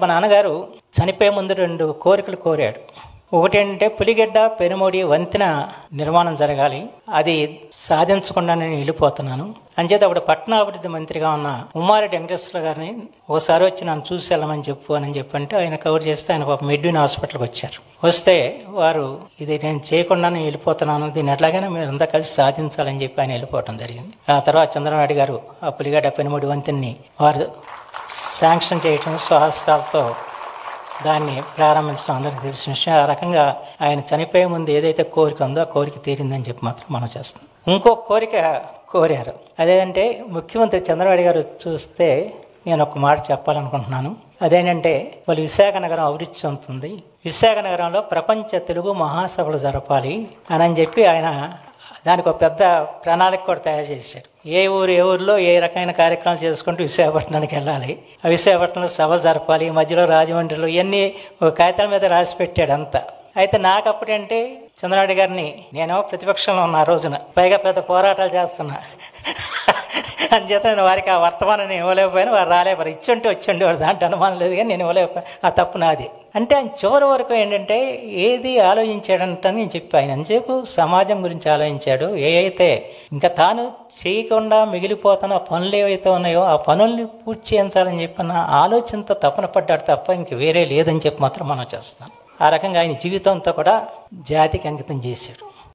మా నాన్నగారు చనిపోయే ముందు 2 కోరికలు కోరాడు. ఒకటేంటంటే పులిగడ్డ పెనుమూడి వంతెన నిర్మాణం జరగాలి, అది సాధించకుండా నేను వెళ్ళిపోతున్నాను అంచేత అప్పుడు పట్టణాభివృద్ధి మంత్రిగా ఉన్న ఉమ్మారెడ్డి వెంకటేశ్వర గారిని ఒకసారి వచ్చి నన్ను చూసి వెళ్ళమని చెప్పంటే ఆయన కవర్ చేస్తే ఆయన పాప మెడ్యూన్ హాస్పిటల్కి వచ్చారు. వస్తే వారు ఇది నేను చేయకుండా నేను వెళ్ళిపోతున్నాను, దీన్ని ఎట్లాగైనా మీరు అంతా కలిసి సాధించాలని చెప్పి ఆయన వెళ్ళిపోవటం జరిగింది. ఆ తర్వాత చంద్రబాబు గారు ఆ పులిగడ్డ పెనుమూడి వంతెన్ని వారు శాంక్షన్ చేయటం, స్వహస్తాలతో దాన్ని ప్రారంభించడం అందరికీ తెలిసిన విషయం. ఆ రకంగా ఆయన చనిపోయే ముందు ఏదైతే కోరిక ఉందో ఆ కోరిక తీరిందని చెప్పి మాత్రం మనం చేస్తాం. ఇంకో కోరిక కోరారు, అదేంటంటే ముఖ్యమంత్రి చంద్రబాబు గారు చూస్తే నేను ఒక మాట చెప్పాలనుకుంటున్నాను. అదేంటంటే వాళ్ళు విశాఖ నగరం అభివృద్ధి చెందుతుంది, విశాఖ నగరంలో ప్రపంచ తెలుగు మహాసభలు జరపాలి అని చెప్పి ఆయన దానికి ఒక పెద్ద ప్రణాళిక కూడా తయారు చేశారు. ఏ ఊరిలో ఏ రకమైన కార్యక్రమాలు చేసుకుంటూ విశాఖపట్నానికి వెళ్ళాలి, ఆ విశాఖపట్నంలో సభలు జరపాలి, మధ్యలో రాజమండ్రిలో ఇవన్నీ ఒక కాగితాల మీద రాసి పెట్టాడు అంతా. అయితే నాకు అప్పుడంటే చంద్రబాబు గారిని నేను ప్రతిపక్షంలో ఉన్న ఆ రోజున పైగా పెద్ద పోరాటాలు చేస్తున్నా అంచేత నేను వారికి ఆ వర్తమానాన్ని ఇవ్వలేకపోయాను, వారు రాలేపారు. ఇచ్చుంటే వచ్చండేవారు, దాంట్లో అనుమానం లేదు, కానీ నేను ఇవ్వలేకపోయాను. ఆ తప్పు నాది. అంటే ఆయన చివరి వరకు ఏంటంటే ఏది ఆలోచించాడంటే నేను చెప్పి ఆయన అంతసేపు సమాజం గురించి ఆలోచించాడు. అయితే ఇంకా తాను చేయకుండా మిగిలిపోతున్న పనులు ఏవైతే ఉన్నాయో ఆ పనుల్ని పూర్తి చేయించాలని చెప్పిన ఆలోచనతో తపన పడ్డాడు తప్ప ఇంక వేరే లేదని చెప్పి మాత్రం మనం చేస్తున్నాం. ఆ రకంగా ఆయన జీవితంతో కూడా జాతికి అంకితం చేశాడు.